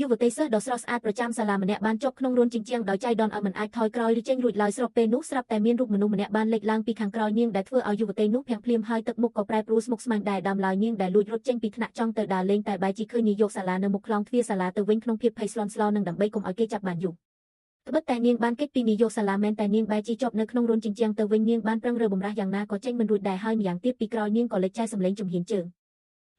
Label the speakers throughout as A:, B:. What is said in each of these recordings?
A: យុវតីសិស្សដ៏ស្រស់ស្អាតប្រចាំសាលាម្នាក់បានជាប់ក្នុងរន្ធជញ្ជាំងដោយចៃដន្យឲ្យមិនអាចថយក្រោយឬចេញរួចឡើយស្របពេលនោះស្រាប់តែមានរូបមនុស្សម្នាក់បានលេចឡើងពីខាងក្រោយនាងដែលធ្វើឲ្យយុវតីនោះភ្លាមៗហើយទឹកមុខក៏ប្រែប្រួលស្មុគស្មាញដែរដើមឡើយនាងដែលលួចរត់ចេញពីថ្នាក់ចង់ទៅដើរលេងតែបែរជាឃើញនាយកសាលានៅមុខខ្លោងទ្វារសាលាទៅវិញក្នុងភាពភ័យស្លន់ស្លោនិងដើម្បីកុំឲ្យគេចាប់បានយូរត្បិតតែនាងបានគេចពីនាយកសាលាមែនតែនាងបែរជាជាប់នៅក្នុងរន្ធជញ្ជាំងទៅវិញនាងបានប្រឹងរើបំរាស់យ៉ាងណាក៏ចេញមិនរួចដែរហើយម្យ៉ាងទៀតពីក្រោយនាងក៏លេចចែកសម្លេងជំហានជើង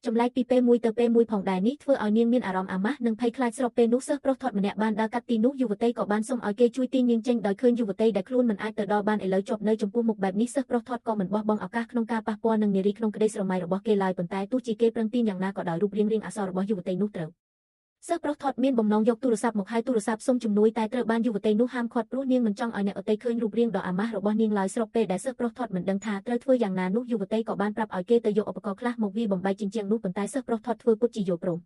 A: ចម្លែកពីពេលមួយទៅពេលមួយផងដែរនេះធ្វើឲ្យនាងមានអារម្មណ៍អាម៉ាស់និងភ័យខ្លាចស្របពេលនោះសិស្សប្រុសធាត់ម្នាក់បានដើរកាត់ទីនោះយុវតីក៏បានសុំឲ្យគេជួយទាញនាងចេញដោយឃើញយុវតីដែលខ្លួនមិនអាចទៅដល់បានឥឡូវជាប់នៅចំពោះមុខបែបនេះសិស្សប្រុសធាត់ក៏មិនបោះបង់ឱកាសក្នុងការប៉ះពាល់នឹងនារីក្នុងក្តីស្រមៃរបស់គេឡើយប៉ុន្តែទោះជាគេប្រឹងទាញយ៉ាងណាក៏ដោយរូបរាងអក្សររបស់យុវតីនោះត្រូវសិស្សប្រុសធាត់មានបំណងយកទូរស័ព្ទមកហៅទូរស័ព្ទសុំជំនួយតែត្រូវបានយុវតីនោះហាមឃាត់ព្រោះនាងមិនចង់ឲ្យអ្នកដទៃឃើញរូបរាងដ៏អាម៉ាស់របស់នាងឡើយស្របពេលដែលសិស្សប្រុសធាត់មិនដឹងថាត្រូវធ្វើយ៉ាងណានោះយុវតីក៏បានប្រាប់ឲ្យគេទៅយកឧបករណ៍ខ្លះមកវាយបំបែកជញ្ជាំងនោះប៉ុន្តែសិស្សប្រុសធាត់ធ្វើពុតជាយល់ព្រម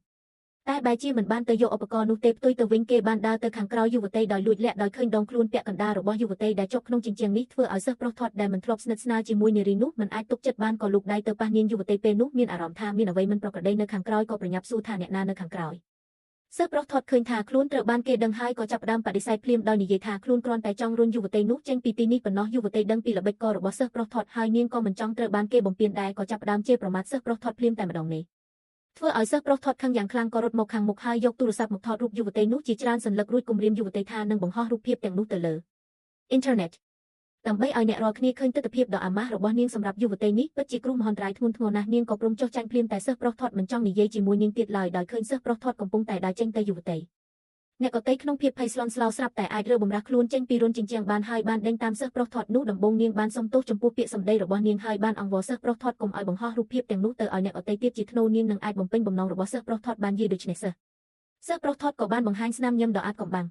A: តែបែរជាមិនបានទៅយកឧបករណ៍នោះទេផ្ទុយទៅវិញគេបានដើរទៅខាងក្រោយយុវតីដោយលួចលាក់ដោយឃើញដងខ្លួនពាក់កណ្ដាលរបស់យុវតីដែលជាប់ក្នុងជញ្ជាំងនេះធ្វើឲ្យសិស្សប្រុសធាត់ដែលមិនធ្លាប់ស្និទ្ធស្នាលជាមួយនារីនោះមិនអាចទុកចិត្តបានក៏លូកដៃទៅប៉ះនាងយុវតីពេលនោះមានអារម្មណ៍ថាមានអ្វីមិនប្រក្រតីនៅខាងក្រោយក៏ប្រញាប់សួរថាអ្នកណានៅខាងក្រោយសិស្សប្រុសធាត់ឃើញថាខ្លួនត្រូវបានគេដឹងហើយក៏ចាប់ផ្ដើមបដិសេធភ្លាមដោយនិយាយថាខ្លួនគ្រាន់តែចង់រុញយុវតីនោះចេញពីទីនេះប៉ុណ្ណោះយុវតីដឹងពីល្បិចកលរបស់សិស្សប្រុសធាត់ហើយនាងក៏មិនចង់ត្រូវបានគេបំពានដែរក៏ចាប់ផ្ដើមជេរប្រមាថសិស្សប្រុសធាត់ភ្លាមតែម្ដងនេះធ្វើឲ្យសិស្សប្រុសធាត់ខឹងយ៉ាងខ្លាំងក៏រត់មកខាងមុខហើយយកទូរស័ព្ទមកថតរូបយុវតីនោះជាច្រើនសន្លឹករួចគំរាមយុវតីថានឹងបង្ហោះរូបភាពទាំងនោះទៅលើអ៊ីនធឺណិតដើម្បីឲ្យអ្នករាល់គ្នាឃើញទស្សនវិជ្ជាដ៏អាម៉ាស់របស់នាងសម្រាប់យុវតីនេះពិតជាគ្រោះមហន្តរាយធ្ងន់ធ្ងរណាស់នាងក៏ព្រមចុះចាញ់ភ្លាមតែសិស្សប្រុសធាត់មិនចង់និយាយជាមួយនាងទៀតឡើយដោយឃើញសិស្សប្រុសធាត់កំពុងតែដើរចេញទៅយុវតីអ្នកក៏តីក្នុងភាពភ័យស្លន់ស្លោស្រាប់តែអាចរើបំរាស់ខ្លួនចេញពីរន្ធជញ្ជាំងបានហើយបានដេញតាមសិស្សប្រុសធាត់នោះដំបូងនាងបានសុំទោសចំពោះពាក្យសម្ដីរបស់នាងហើយបានអង្វរសិស្សប្រុសធាត់កុំឲ្យបង្ហោះរូបភាពទាំងនោះទៅឲ្យអ្នកដទៃទៀតជាធ្នូនាងនឹងអាចបំពេញបំណងរបស់សិស្សប្រុសធាត់បានយីដូច្នេះសិស្សប្រុសធាត់ក៏បានបង្ហាញស្នាមញញឹមដ៏អាតកំបាំង